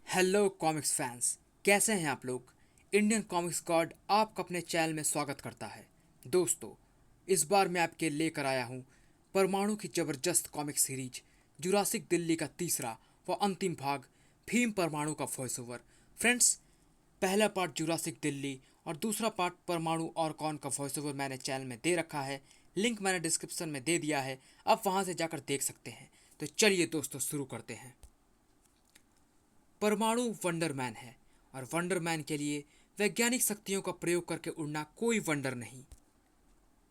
Hello comics fans, कैसे हैं आप लोग। इंडियन कॉमिक्स गॉड आपका अपने चैनल में स्वागत करता है। दोस्तों, इस बार मैं आपके लेकर आया हूँ परमाणु की ज़बरदस्त कॉमिक सीरीज जुरासिक दिल्ली का तीसरा व अंतिम भाग, भीम परमाणु का वॉइस ओवर। फ्रेंड्स, पहला पार्ट जुरासिक दिल्ली और दूसरा पार्ट परमाणु और कौन का वॉइस ओवर मैंने चैनल में दे रखा है। लिंक मैंने डिस्क्रिप्शन में दे दिया है, आप वहाँ से जाकर देख सकते हैं। तो चलिए दोस्तों, शुरू करते हैं। परमाणु वंडरमैन है और वंडरमैन के लिए वैज्ञानिक शक्तियों का प्रयोग करके उड़ना कोई वंडर नहीं।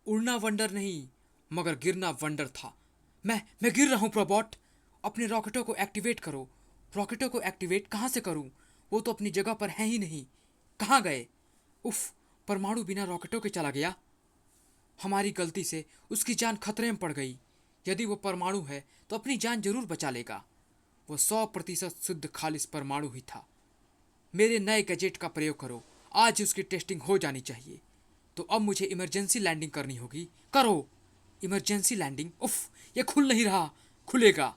उड़ना वंडर नहीं, मगर गिरना वंडर था। मैं गिर रहा हूँ प्रोबॉट। अपने रॉकेटों को एक्टिवेट करो। रॉकेटों को एक्टिवेट कहाँ से करूँ? वो तो अपनी जगह पर है ही नहीं। कहाँ गए? उफ, परमाणु बिना रॉकेटों के चला गया। हमारी गलती से उसकी जान खतरे में पड़ गई। यदि वो परमाणु है तो अपनी जान जरूर बचा लेगा। वो 100% शुद्ध खालिश परमाणु ही था। मेरे नए गैजेट का प्रयोग करो। आज उसकी टेस्टिंग हो जानी चाहिए। तो अब मुझे इमरजेंसी लैंडिंग करनी होगी। करो इमरजेंसी लैंडिंग। उफ, ये खुल नहीं रहा। खुलेगा।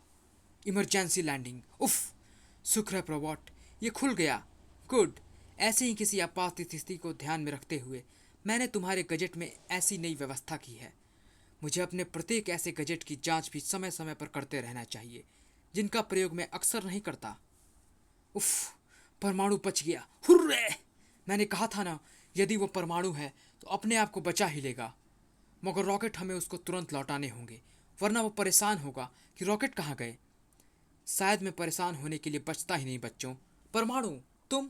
Emergency landing. उफ, शुक्र है प्रोबॉट, ये खुल गया। गुड। ऐसे ही किसी आपात स्थिति को ध्यान में रखते हुए मैंने तुम्हारे गजेट में ऐसी नई व्यवस्था की है। मुझे अपने प्रत्येक ऐसे गजेट की जांच भी समय समय पर करते रहना चाहिए जिनका प्रयोग मैं अक्सर नहीं करता। उफ, परमाणु बच गया। हुर्रे! मैंने कहा था ना, यदि वो परमाणु है तो अपने आप को बचा ही लेगा। मगर रॉकेट हमें उसको तुरंत लौटाने होंगे, वरना वो परेशान होगा कि रॉकेट कहाँ गए। शायद मैं परेशान होने के लिए बचता ही नहीं बच्चों। परमाणु, तुम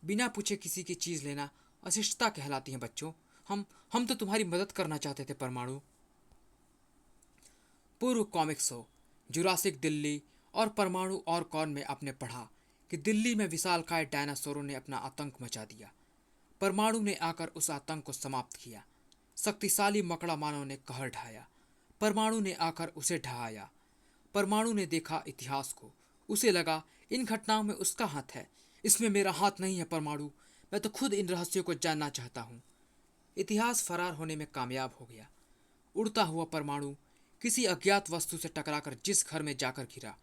बिना पूछे किसी की चीज़ लेना अशिष्टता कहलाती है बच्चों। हम तो तुम्हारी मदद करना चाहते थे परमाणु। पूर्व कॉमिक्स हो जुरासिक दिल्ली और परमाणु और कौन में आपने पढ़ा कि दिल्ली में विशालकाय डायनासोरों ने अपना आतंक मचा दिया। परमाणु ने आकर उस आतंक को समाप्त किया। शक्तिशाली मकड़ा मानव ने कहर ढाया। परमाणु ने आकर उसे ढहाया। परमाणु ने देखा इतिहास को। उसे लगा इन घटनाओं में उसका हाथ है। इसमें मेरा हाथ नहीं है परमाणु। मैं तो खुद इन रहस्यों को जानना चाहता हूँ। इतिहास फरार होने में कामयाब हो गया। उड़ता हुआ परमाणु किसी अज्ञात वस्तु से टकराकर जिस घर में जाकर गिरा,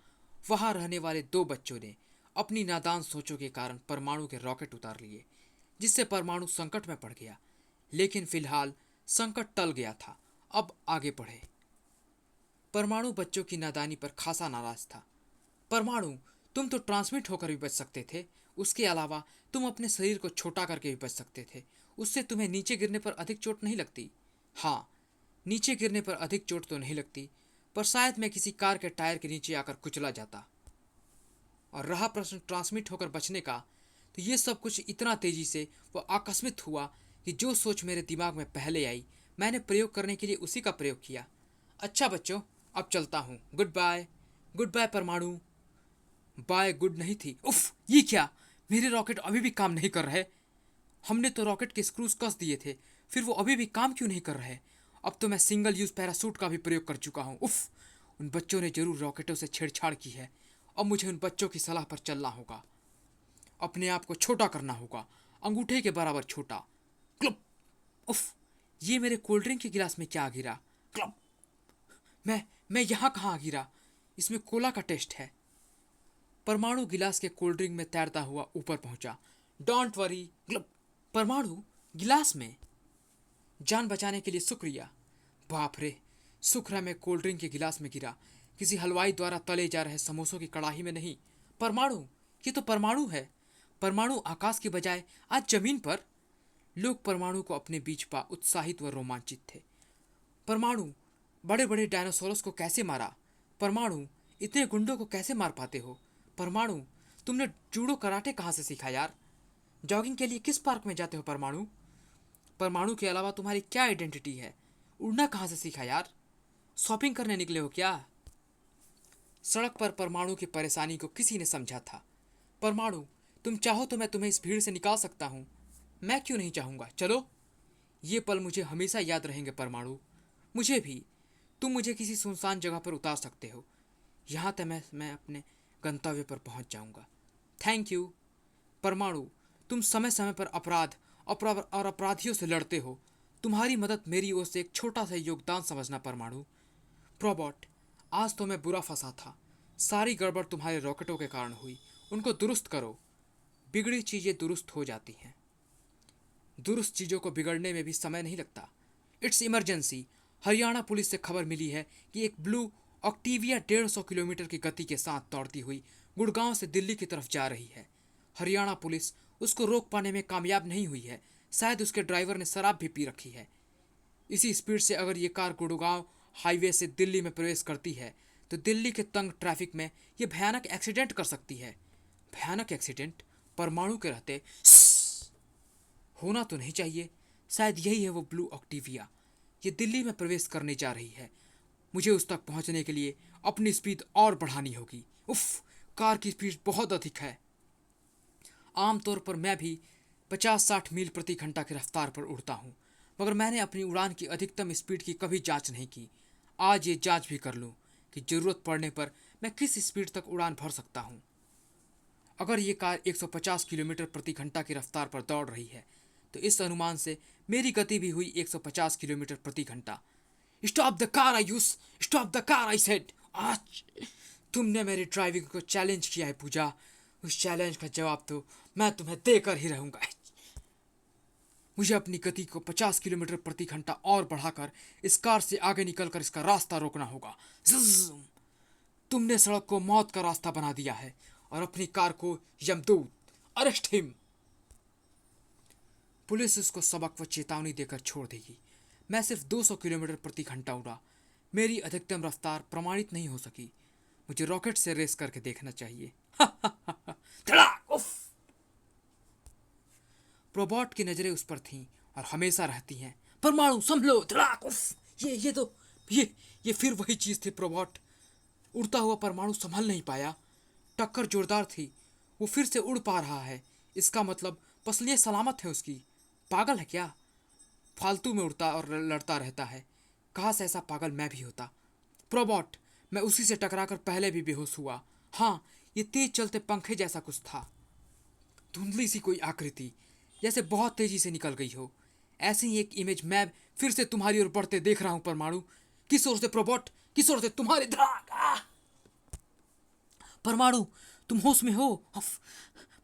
वहां रहने वाले दो बच्चों ने अपनी नादान सोचों के कारण परमाणु के रॉकेट उतार लिए, जिससे परमाणु संकट में पड़ गया। लेकिन फिलहाल संकट टल गया था। अब आगे बढ़े। परमाणु बच्चों की नादानी पर खासा नाराज था। परमाणु, तुम तो ट्रांसमिट होकर भी बच सकते थे। उसके अलावा तुम अपने शरीर को छोटा करके भी बच सकते थे। उससे तुम्हें नीचे गिरने पर अधिक चोट नहीं लगती। हाँ, नीचे गिरने पर अधिक चोट तो नहीं लगती, पर शायद मैं किसी कार के टायर के नीचे आकर कुचला जाता। और रहा प्रश्न ट्रांसमिट होकर बचने का, तो ये सब कुछ इतना तेजी से व आकस्मिक हुआ कि जो सोच मेरे दिमाग में पहले आई, मैंने प्रयोग करने के लिए उसी का प्रयोग किया। अच्छा बच्चों, अब चलता हूँ। Good bye. गुड बाय परमाणु। बाय गुड नहीं थी। उफ, ये क्या! मेरे रॉकेट अभी भी काम नहीं कर रहे। हमने तो रॉकेट के स्क्रूज कस दिए थे, फिर वो अभी भी काम क्यों नहीं कर रहे? अब तो मैं सिंगल यूज पैरासूट का भी प्रयोग कर चुका हूँ। उफ, उन बच्चों ने जरूर रॉकेटों से छेड़छाड़ की है। अब मुझे उन बच्चों की सलाह पर चलना होगा। अपने आप को छोटा करना होगा, अंगूठे के बराबर छोटा। क्लब! उफ, ये मेरे कोल्ड ड्रिंक के गिलास में क्या गिरा? क्लब! मैं यहाँ कहाँ गिरा? इसमें कोला का टेस्ट है। परमाणु गिलास के कोल्ड ड्रिंक में तैरता हुआ ऊपर पहुंचा। Don't worry. ग्लब! परमाणु गिलास में? जान बचाने के लिए शुक्रिया। बाप रे, शुक्र है मैं कोल्ड ड्रिंक के गिलास में गिरा, किसी हलवाई द्वारा तले जा रहे समोसों की कड़ाही में नहीं। परमाणु, ये तो परमाणु है। परमाणु आकाश के बजाय आज जमीन पर। लोग परमाणु को अपने बीच पा उत्साहित व रोमांचित थे। परमाणु, बड़े बड़े डायनासोरस को कैसे मारा? परमाणु, इतने गुंडों को कैसे मार पाते हो? परमाणु, तुमने जूडो कराटे कहाँ से सीखा यार? जॉगिंग के लिए किस पार्क में जाते हो परमाणु? परमाणु के अलावा तुम्हारी क्या आइडेंटिटी है? उड़ना कहाँ से सीखा यार? शॉपिंग करने निकले हो क्या? सड़क पर परमाणु की परेशानी को किसी ने समझा था। परमाणु, तुम चाहो तो मैं तुम्हें इस भीड़ से निकाल सकता हूँ। मैं क्यों नहीं चाहूँगा, चलो। ये पल मुझे हमेशा याद रहेंगे परमाणु। मुझे भी। तुम मुझे किसी सुनसान जगह पर उतार सकते हो। यहाँ तक मैं अपने गंतव्य पर पहुँच जाऊँगा। Thank you. परमाणु, तुम समय समय पर और अपराधियों से लड़ते हो। तुम्हारी मदद मेरी ओर से एक छोटा सा योगदान समझना परमाणु। प्रोबॉट, आज तो मैं बुरा फंसा था। सारी गड़बड़ तुम्हारे रॉकेटों के कारण हुई उनको दुरुस्त करो। बिगड़ी चीज़ें दुरुस्त हो जाती हैं। दुरुस्त चीज़ों को बिगड़ने में भी समय नहीं लगता। It's emergency. हरियाणा पुलिस से खबर मिली है कि एक ब्लू ऑक्टिविया 150 किलोमीटर की गति के साथ दौड़ती हुई गुड़गांव से दिल्ली की तरफ जा रही है। हरियाणा पुलिस उसको रोक पाने में कामयाब नहीं हुई है। शायद उसके ड्राइवर ने शराब भी पी रखी है। इसी स्पीड से अगर ये कार गुड़गांव हाईवे से दिल्ली में प्रवेश करती है तो दिल्ली के तंग ट्रैफिक में ये भयानक एक्सीडेंट कर सकती है। भयानक एक्सीडेंट परमाणु के रहते होना तो नहीं चाहिए। शायद यही है वो ब्लू ऑक्टिविया। ये दिल्ली में प्रवेश करने जा रही है। मुझे उस तक पहुंचने के लिए अपनी स्पीड और बढ़ानी होगी। उफ, कार की स्पीड बहुत अधिक है। आमतौर पर मैं भी 50-60 मील प्रति घंटा की रफ्तार पर उड़ता हूँ, मगर मैंने अपनी उड़ान की अधिकतम स्पीड की कभी जांच नहीं की। आज ये जांच भी कर लूँ कि ज़रूरत पड़ने पर मैं किस स्पीड तक उड़ान भर सकता हूँ। अगर ये कार 150 किलोमीटर प्रति घंटा की रफ्तार पर दौड़ रही है तो इस अनुमान से मेरी गति भी हुई 150 किलोमीटर प्रति घंटा। Stop the car I use, stop the car I said. आज तुमने मेरी ड्राइविंग को चैलेंज किया है पूजा। उस चैलेंज का जवाब तो मैं तुम्हें देकर ही रहूंगा। मुझे अपनी गति को 50 किलोमीटर प्रति घंटा और बढ़ाकर इस कार से आगे निकलकर इसका रास्ता रोकना होगा। ज़ज़। तुमने सड़क को मौत का रास्ता बना दिया है और अपनी कार को यमदूत। Arrest him. पुलिस उसको सबक व चेतावनी देकर छोड़ देगी। मैं सिर्फ 200 किलोमीटर प्रति घंटा उड़ा। मेरी अधिकतम रफ्तार प्रमाणित नहीं हो सकी। मुझे रॉकेट से रेस करके देखना चाहिए। धड़ाक, उफ। प्रोबॉट की नजरें उस पर थीं और हमेशा रहती हैं। परमाणु संभलो, धड़ाक, उफ। ये तो ये फिर वही चीज थी। प्रोबॉट उड़ता हुआ परमाणु संभल नहीं पाया। टक्कर जोरदार थी। वो फिर से उड़ पा रहा है। इसका मतलब पसलियां सलामत है उसकी। पागल है क्या? फालतू में उड़ता और लड़ता रहता है। काश ऐसा पागल मैं भी होता। प्रोबॉट, मैं उसी से टकराकर पहले भी बेहोश हुआ। हाँ, ये तेज चलते पंखे जैसा कुछ था। धुंधली सी कोई आकृति, जैसे बहुत तेजी से निकल गई हो। ऐसी ही एक इमेज मैं फिर से तुम्हारी ओर बढ़ते देख रहा हूं। परमाणु, किस ओर से प्रोबॉट? किस ओर से? तुम्हारे धड़ाक। परमाणु, तुम होश में हो?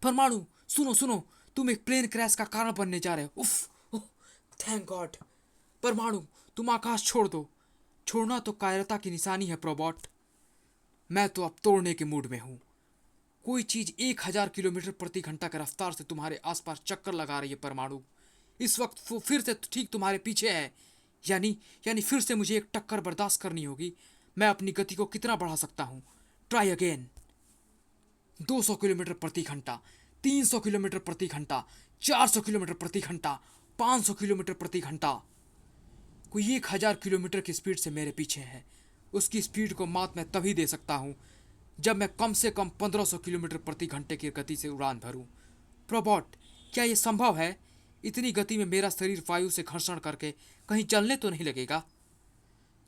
परमाणु, सुनो सुनो, तुम एक प्लेन क्रैश का कारण बनने जा रहे हो। उफ, थैंक गॉड। परमाणु, तुम आकाश छोड़ दो। छोड़ना तो कायरता की निशानी है प्रोबॉट। मैं तो अब तोड़ने के मूड में हूं। कोई चीज 1000 किलोमीटर प्रति घंटा की रफ्तार से तुम्हारे आसपास चक्कर लगा रही है परमाणु। इस वक्त वो फिर से ठीक तुम्हारे पीछे है। यानी फिर से मुझे एक टक्कर बर्दाश्त करनी होगी। मैं अपनी गति को कितना बढ़ा सकता हूं? Try again. 200 किलोमीटर प्रति घंटा, 300 किलोमीटर प्रति घंटा, 400 किलोमीटर प्रति घंटा, 500 किलोमीटर प्रति घंटा। कोई 1000 किलोमीटर की स्पीड से मेरे पीछे है। उसकी स्पीड को मात मैं तभी दे सकता हूं जब मैं कम से कम 1500 किलोमीटर प्रति घंटे की गति से उड़ान भरूं। प्रोबॉट, क्या यह संभव है? इतनी गति में मेरा शरीर वायु से घर्षण करके कहीं जलने तो नहीं लगेगा?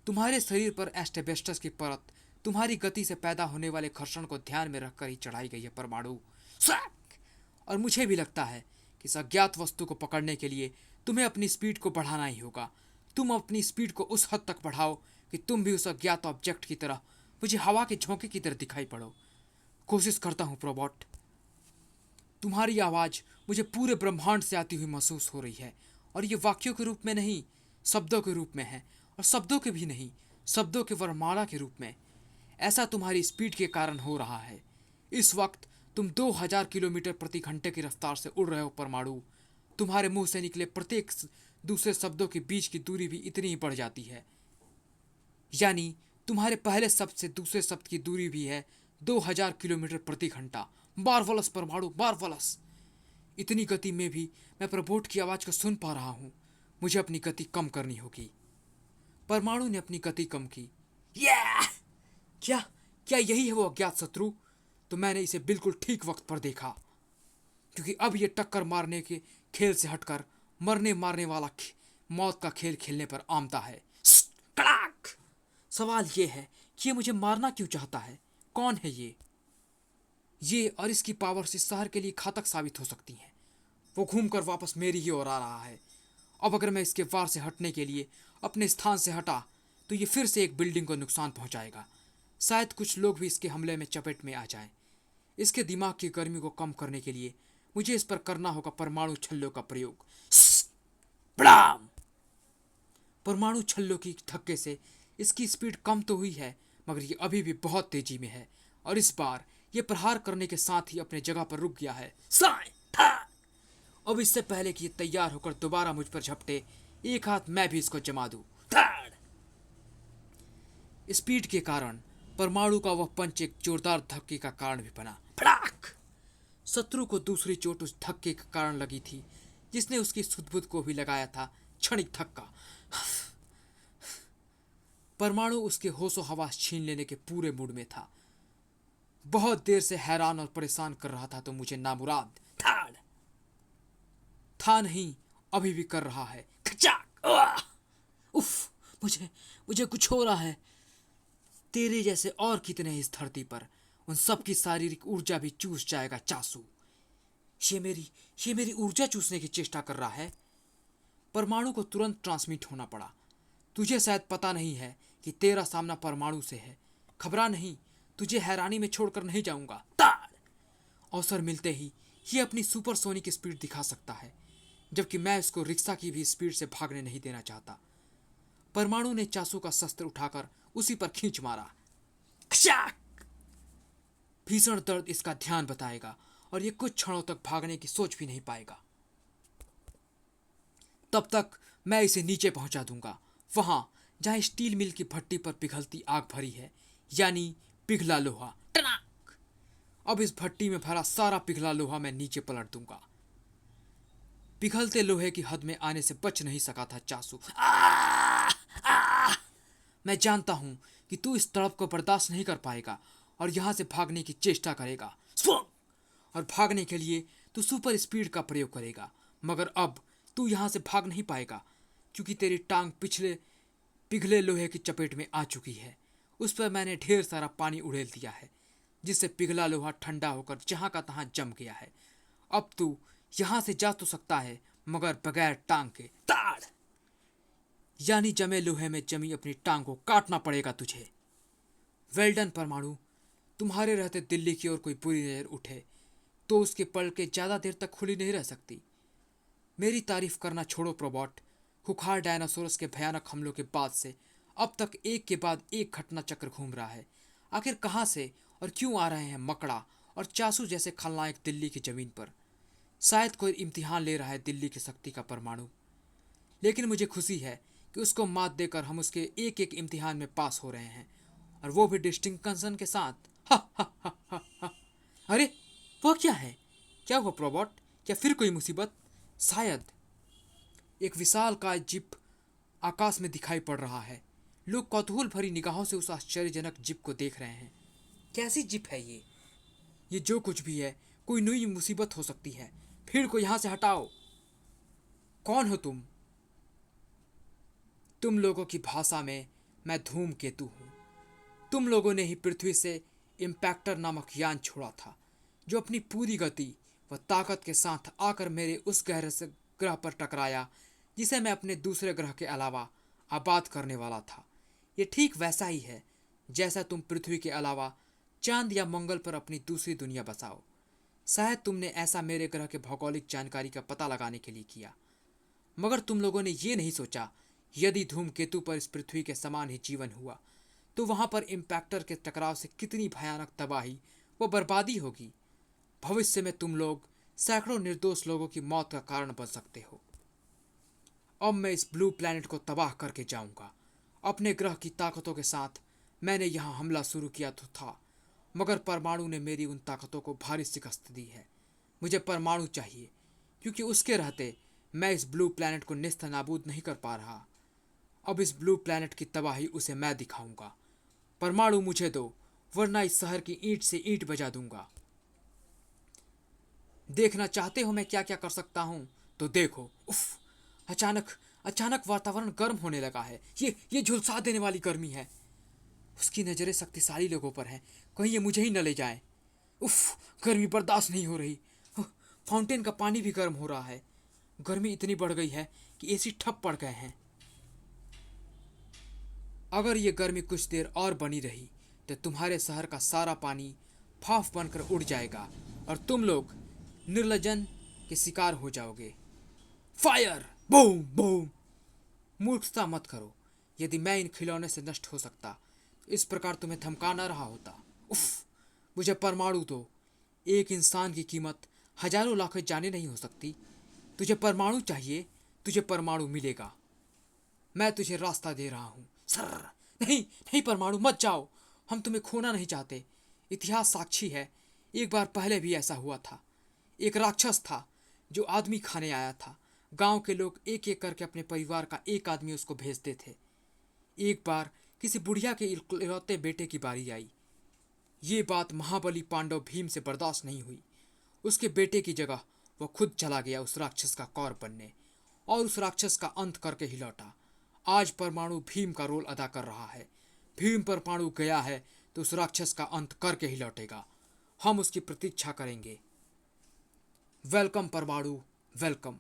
तुम्हारे शरीर पर एस्टेबेस्टस की परत तुम्हारी गति से पैदा होने वाले घर्षण को ध्यान में रखकर ही चढ़ाई गई है परमाणु। और मुझे भी लगता है कि इस अज्ञात वस्तु को पकड़ने के लिए तुम्हें अपनी स्पीड को बढ़ाना ही होगा। तुम अपनी स्पीड को उस हद तक बढ़ाओ कि तुम भी उस अज्ञात ऑब्जेक्ट की तरह मुझे हवा के झोंके की तरह दिखाई पड़ो। कोशिश करता हूँ प्रोबॉट। तुम्हारी आवाज़ मुझे पूरे ब्रह्मांड से आती हुई महसूस हो रही है और ये वाक्यों के रूप में नहीं, शब्दों के रूप में है। और शब्दों के भी नहीं, शब्दों के वरमाला के रूप में। ऐसा तुम्हारी स्पीड के कारण हो रहा है। इस वक्त तुम 2000 किलोमीटर प्रति घंटे की रफ्तार से उड़ रहे हो परमाणु। तुम्हारे मुंह से निकले प्रत्येक दूसरे शब्दों के बीच की दूरी भी इतनी ही बढ़ जाती है। यानी तुम्हारे पहले शब्द से दूसरे शब्द की दूरी भी है 2000 किलोमीटर प्रति घंटा। मार्वलस परमाणु, मार्वलस। इतनी गति में भी मैं प्रोबॉट की आवाज़ को सुन पा रहा हूँ। मुझे अपनी गति कम करनी होगी। परमाणु ने अपनी गति कम की। क्या क्या यही है वो अज्ञात शत्रु? तो मैंने इसे बिल्कुल ठीक वक्त पर देखा, क्योंकि अब ये टक्कर मारने के खेल से हटकर मरने मारने वाला मौत का खेल खेलने पर आमता है। कड़ाक! सवाल ये है कि ये मुझे मारना क्यों चाहता है? कौन है ये और इसकी पावर्स इस शहर के लिए घातक साबित हो सकती हैं। वो घूमकर वापस मेरी ही ओर आ रहा है। अब अगर मैं इसके वार से हटने के लिए अपने स्थान से हटा तो ये फिर से एक बिल्डिंग को नुकसान पहुंचाएगा। शायद कुछ लोग भी इसके हमले में चपेट में आ जाएं। इसके दिमाग की गर्मी को कम करने के लिए मुझे इस पर करना होगा परमाणु छल्लों का प्रयोग। बड़ाम! परमाणु छल्लों की धक्के से इसकी स्पीड कम तो हुई है, मगर ये अभी भी बहुत तेजी में है और इस बार ये प्रहार करने के साथ ही अपने जगह पर रुक गया है। साइन था। अब इससे पहले कि ये तैयार होकर दोबारा मुझ पर झपटे, एक हाथ मैं भी इसको जमा दूं। स्पीड के कारण परमाणु का वह पंच एक जोरदार धक्के का कारण भी बना। फड़ाक! शत्रु को दूसरी चोट उस धक्के के कारण लगी थी जिसने उसकी सुध-बुध को भी लगाया था। क्षणिक धक्का। परमाणु उसके होशो हवास छीन लेने के पूरे मूड में था। बहुत देर से हैरान और परेशान कर रहा था तो मुझे नामुराद था नहीं, अभी भी कर रहा है। उफ! मुझे कुछ हो रहा है। तेरे जैसे और कितने इस धरती पर, उन सब की शारीरिक ऊर्जा भी चूस जाएगा चासू। ये मेरी ऊर्जा चूसने की चेष्टा कर रहा है। परमाणु को तुरंत ट्रांसमिट होना पड़ा। तुझे शायद पता नहीं है कि तेरा सामना परमाणु से है। घबरा नहीं, तुझे हैरानी में छोड़कर नहीं जाऊंगा। अवसर मिलते ही ये अपनी सुपरसोनिक स्पीड दिखा सकता है, जबकि मैं इसको रिक्शा की भी स्पीड से भागने नहीं देना चाहता। परमाणु ने चासू का शस्त्र उठाकर उसी पर खींच मारा। भीषण दर्द इसका ध्यान बताएगा और ये कुछ क्षणों तक भागने की सोच भी नहीं पाएगा। तब तक मैं इसे नीचे पहुंचा दूंगा, वहां जहां स्टील मिल की भट्टी पर पिघलती आग भरी है, यानी पिघला लोहा। अब इस भट्टी में भरा सारा पिघला लोहा मैं नीचे पलट दूंगा। पिघलते लोहे की हद में आने से बच नहीं सका था चासू। मैं जानता हूं कि तू इस तड़प को बर्दाश्त नहीं कर पाएगा और यहां से भागने की चेष्टा करेगा। और भागने के लिए तू सुपर स्पीड का प्रयोग करेगा, मगर अब तू यहां से भाग नहीं पाएगा क्योंकि तेरी टांग पिघले लोहे की चपेट में आ चुकी है। उस पर मैंने ढेर सारा पानी उड़ेल दिया है, जिससे पिघला लोहा ठंडा होकर जहां का तहां जम गया है। अब तू यहां से जा तो सकता है, मगर बगैर टांग के। यानी जमे लोहे में जमी अपनी टांग को काटना पड़ेगा तुझे। वेल्डन परमाणु, तुम्हारे रहते दिल्ली की ओर कोई बुरी नजर उठे तो उसके पलकें ज्यादा देर तक खुली नहीं रह सकती। मेरी तारीफ करना छोड़ो प्रोबॉट। खुखार डायनासोरस के भयानक हमलों के बाद से अब तक एक के बाद एक घटना चक्र घूम रहा है। आखिर कहां से और क्यों आ रहे हैं मकड़ा और चासू जैसे खलनायक दिल्ली की जमीन पर। शायद कोई इम्तिहान ले रहा है दिल्ली की शक्ति का परमाणु। लेकिन मुझे खुशी है कि उसको मात देकर हम उसके एक एक इम्तिहान में पास हो रहे हैं, और वो भी डिस्टिंक्शन के साथ। हा हा हा हा हा। अरे वो क्या है? क्या हुआ प्रोबॉट? क्या फिर कोई मुसीबत? शायद। एक विशालकाय जिप आकाश में दिखाई पड़ रहा है। लोग कौतूहल भरी निगाहों से उस आश्चर्यजनक जिप को देख रहे हैं। कैसी जिप है ये? ये जो कुछ भी है, कोई नई मुसीबत हो सकती है। भीड़ को यहां से हटाओ। कौन हो तुम? तुम लोगों की भाषा में मैं धूमकेतु हूं। तुम लोगों ने ही पृथ्वी से इम्पैक्टर नामक यान छोड़ा था, जो अपनी पूरी गति व ताकत के साथ आकर मेरे उस ग्रह पर टकराया जिसे मैं अपने दूसरे ग्रह के अलावा आबाद करने वाला था। ये ठीक वैसा ही है जैसा तुम पृथ्वी के अलावा चांद या मंगल पर अपनी दूसरी दुनिया बसाओ। शायद तुमने ऐसा मेरे ग्रह के भौगोलिक जानकारी का पता लगाने के लिए किया, मगर तुम लोगों ने ये नहीं सोचा यदि धूमकेतु पर इस पृथ्वी के समान ही जीवन हुआ तो वहां पर इम्पैक्टर के टकराव से कितनी भयानक तबाही व बर्बादी होगी। भविष्य में तुम लोग सैकड़ों निर्दोष लोगों की मौत का कारण बन सकते हो। अब मैं इस ब्लू प्लैनेट को तबाह करके जाऊंगा। अपने ग्रह की ताकतों के साथ मैंने यहाँ हमला शुरू किया तो था, मगर परमाणु ने मेरी उन ताकतों को भारी शिकस्त दी है। मुझे परमाणु चाहिए, क्योंकि उसके रहते मैं इस ब्लू प्लैनेट को नेस्त नाबूद नहीं कर पा रहा। अब इस ब्लू प्लैनेट की तबाही उसे मैं दिखाऊंगा। परमाणु मुझे दो, वरना इस शहर की ईंट से ईंट बजा दूंगा। देखना चाहते हो मैं क्या क्या कर सकता हूं? तो देखो। उफ! अचानक वातावरण गर्म होने लगा है। ये झुलसा देने वाली गर्मी है। उसकी नजरें शक्तिशाली लोगों पर हैं, कहीं ये मुझे ही न ले जाए। उफ! गर्मी बर्दाश्त नहीं हो रही। फाउंटेन का पानी भी गर्म हो रहा है। गर्मी इतनी बढ़ गई है कि एसी ठप पड़ गए हैं। अगर ये गर्मी कुछ देर और बनी रही तो तुम्हारे शहर का सारा पानी भाप बनकर उड़ जाएगा और तुम लोग निर्लजन के शिकार हो जाओगे। फायर! Boom boom! मूर्खता मत करो। यदि मैं इन खिलौने से नष्ट हो सकता तो इस प्रकार तुम्हें धमका न रहा होता। उफ! मुझे परमाणु दो। एक इंसान की कीमत हजारों लाखों जाने नहीं हो सकती। तुझे परमाणु चाहिए, तुझे परमाणु मिलेगा। मैं तुझे रास्ता दे रहा हूं। सर! नहीं नहीं, परमाणु मत जाओ। हम तुम्हें खोना नहीं चाहते। इतिहास साक्षी है, एक बार पहले भी ऐसा हुआ था। एक राक्षस था जो आदमी खाने आया था। गांव के लोग एक एक करके अपने परिवार का एक आदमी उसको भेजते थे। एक बार किसी बुढ़िया के इकलौते बेटे की बारी आई। ये बात महाबली पांडव भीम से बर्दाश्त नहीं हुई। उसके बेटे की जगह वह खुद चला गया उस राक्षस का कौर बनने और उस राक्षस का अंत करके ही लौटा। आज परमाणु भीम का रोल अदा कर रहा है। भीम परमाणु गया है तो उस राक्षस का अंत करके ही लौटेगा। हम उसकी प्रतीक्षा करेंगे। वेलकम परमाणु, वेलकम।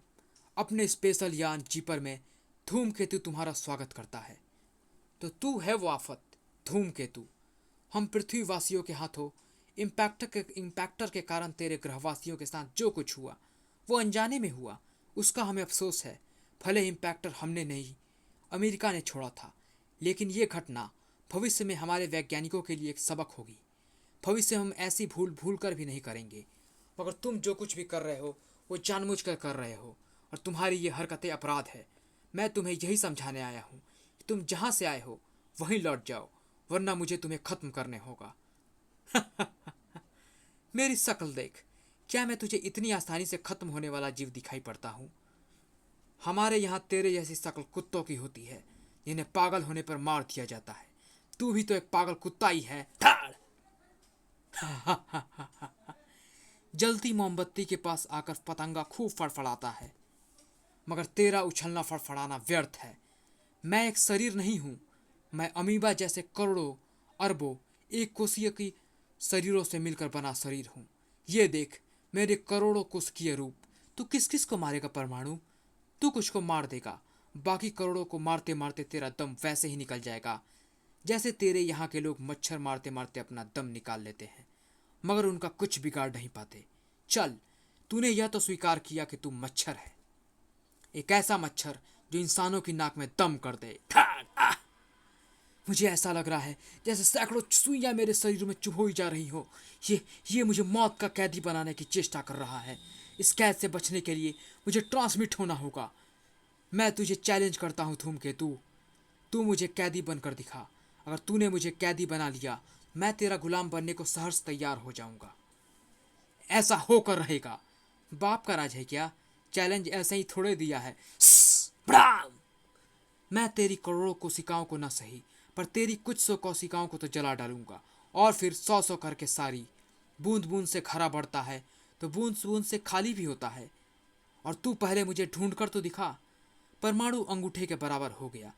अपने स्पेशल यान जीपर में धूमकेतु तुम्हारा स्वागत करता है। तो तू है वो आफत, धूमकेतु। हम पृथ्वीवासियों के हाथों इम्पैक्टर के कारण तेरे ग्रहवासियों के साथ जो कुछ हुआ वो अनजाने में हुआ, उसका हमें अफसोस है। भले इम्पैक्टर हमने नहीं, अमेरिका ने छोड़ा था, लेकिन ये घटना भविष्य में हमारे वैज्ञानिकों के लिए एक सबक होगी। भविष्य हम ऐसी भूल भूल कर भी नहीं करेंगे। मगर तुम जो कुछ भी कर रहे हो वो जानबूझकर कर रहे हो और तुम्हारी ये हरकतें अपराध है। मैं तुम्हें यही समझाने आया हूँ कि तुम जहाँ से आए हो वहीं लौट जाओ, वरना मुझे तुम्हें खत्म करने होगा। मेरी शक्ल देख, क्या मैं तुझे इतनी आसानी से खत्म होने वाला जीव दिखाई पड़ता हूँ? हमारे यहाँ तेरे जैसी शक्ल कुत्तों की होती है, जिन्हें पागल होने पर मार दिया जाता है। तू भी तो एक पागल कुत्ता ही है। ठाड़! जलती मोमबत्ती के पास आकर पतंगा खूब फड़फड़ाता है, मगर तेरा उछलना फड़फड़ाना व्यर्थ है। मैं एक शरीर नहीं हूँ, मैं अमीबा जैसे करोड़ों अरबों एक कोशिकीय की शरीरों से मिलकर बना शरीर हूँ। ये देख मेरे करोड़ों कोशिकीय रूप। तू किस किस को मारेगा परमाणु? तू कुछ को मार देगा, बाकी करोड़ों को मारते मारते तेरा दम वैसे ही निकल जाएगा जैसे तेरे यहाँ के लोग मच्छर मारते मारते अपना दम निकाल लेते हैं, मगर उनका कुछ बिगाड़ नहीं पाते। चल, तूने यह तो स्वीकार किया कि तू मच्छर है, एक ऐसा मच्छर जो इंसानों की नाक में दम कर दे। मुझे ऐसा लग रहा है जैसे सैकड़ों सुइयां मेरे शरीर में चुभोई जा रही हो। ये मुझे मौत का कैदी बनाने की चेष्टा कर रहा है। इस कैद से बचने के लिए मुझे ट्रांसमिट होना होगा। मैं तुझे चैलेंज करता हूँ धूमकेतु, तू मुझे कैदी बनकर दिखा। अगर तूने मुझे कैदी बना लिया, मैं तेरा गुलाम बनने को सहर्ष तैयार हो जाऊंगा। ऐसा होकर रहेगा। बाप का राज है क्या? चैलेंज ऐसे ही थोड़े दिया है। मैं तेरी करोड़ों कोशिकाओं को न सही, पर तेरी कुछ सौ कोशिकाओं को तो जला डालूंगा, और फिर 100-100 करके सारी। बूंद बूंद से खरा बढ़ता है तो बूंद बूंद से खाली भी होता है। और तू पहले मुझे ढूंढ कर तो दिखा। परमाणु अंगूठे के बराबर हो गया।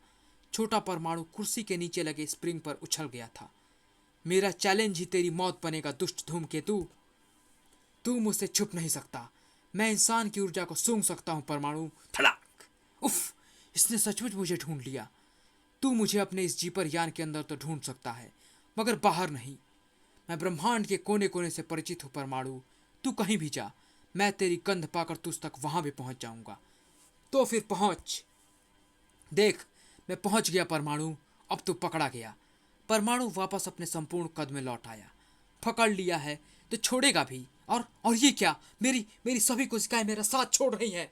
छोटा परमाणु कुर्सी के नीचे लगे स्प्रिंग पर उछल गया था। मेरा चैलेंज ही तेरी मौत बनेगा दुष्ट धूमकेतु। तू मुझसे छुप नहीं सकता। मैं इंसान की ऊर्जा को सूंघ सकता हूँ परमाणु। थड़ाक! उफ! इसने सचमुच मुझे ढूंढ लिया। तू मुझे अपने इस जीपर यान के अंदर तो ढूंढ सकता है, मगर बाहर नहीं। मैं ब्रह्मांड के कोने कोने से परिचित हूँ परमाणु। तू कहीं भी जा, मैं तेरी गंध पाकर तुझ तक वहां भी पहुंच जाऊंगा। तो फिर पहुंच। देख, मैं पहुंच गया परमाणु। अब तू पकड़ा गया। परमाणु वापस अपने संपूर्ण कद में लौट आया। पकड़ लिया है तो छोड़ेगा भी। और ये क्या? मेरी मेरी सभी कोशिकाएं मेरा साथ छोड़ रही हैं।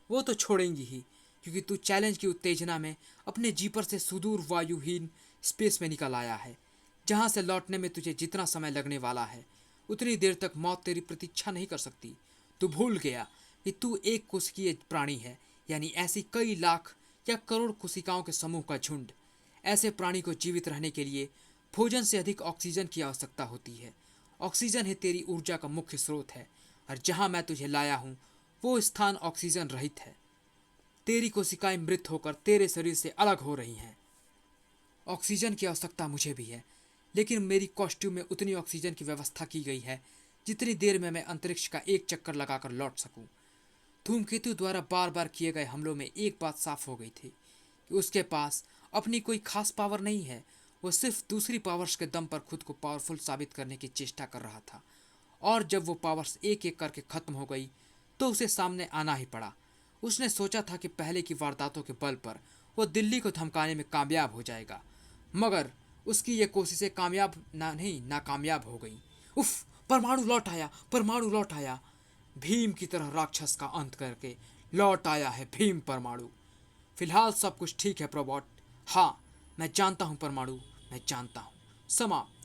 वो तो छोड़ेंगी ही, क्योंकि तू चैलेंज की उत्तेजना में अपने जीपर से सुदूर वायुहीन स्पेस में निकल आया है, जहां से लौटने में तुझे जितना समय लगने वाला है उतनी देर तक मौत तेरी प्रतीक्षा नहीं कर सकती। तू भूल गया कि तू एक कोशिकीय प्राणी है, यानी ऐसी कई लाख या करोड़ कोशिकाओं के समूह का झुंड। ऐसे प्राणी को जीवित रहने के लिए भोजन से अधिक ऑक्सीजन की आवश्यकता होती है। ऑक्सीजन ही तेरी ऊर्जा का मुख्य स्रोत है, और जहां मैं तुझे लाया हूं वो स्थान ऑक्सीजन रहित है। तेरी कोशिकाएं मृत होकर तेरे शरीर से अलग हो रही हैं। ऑक्सीजन की आवश्यकता मुझे भी है, लेकिन मेरी कॉस्ट्यूम में उतनी ऑक्सीजन की व्यवस्था की गई है जितनी देर में मैं अंतरिक्ष का एक चक्कर लगाकर लौट सकूं। धूमकेतु द्वारा बार बार किए गए हमलों में एक बात साफ हो गई थी कि उसके पास अपनी कोई खास पावर नहीं है। वो सिर्फ दूसरी पावर्स के दम पर खुद को पावरफुल साबित करने की चेष्टा कर रहा था। और जब वो पावर्स एक एक करके खत्म हो गई तो उसे सामने आना ही पड़ा। उसने सोचा था कि पहले की वारदातों के बल पर वो दिल्ली को धमकाने में कामयाब हो जाएगा, मगर उसकी ये कोशिशें कामयाब ना नहीं नाकामयाब हो गई। उफ! परमाणु लौट आया, परमाणु लौट आया। भीम की तरह राक्षस का अंत करके लौट आया है भीम परमाणु। फिलहाल सब कुछ ठीक है प्रोबॉट। हाँ, मैं जानता हूँ परमाणु, मैं जानता हूँ। समाप्त।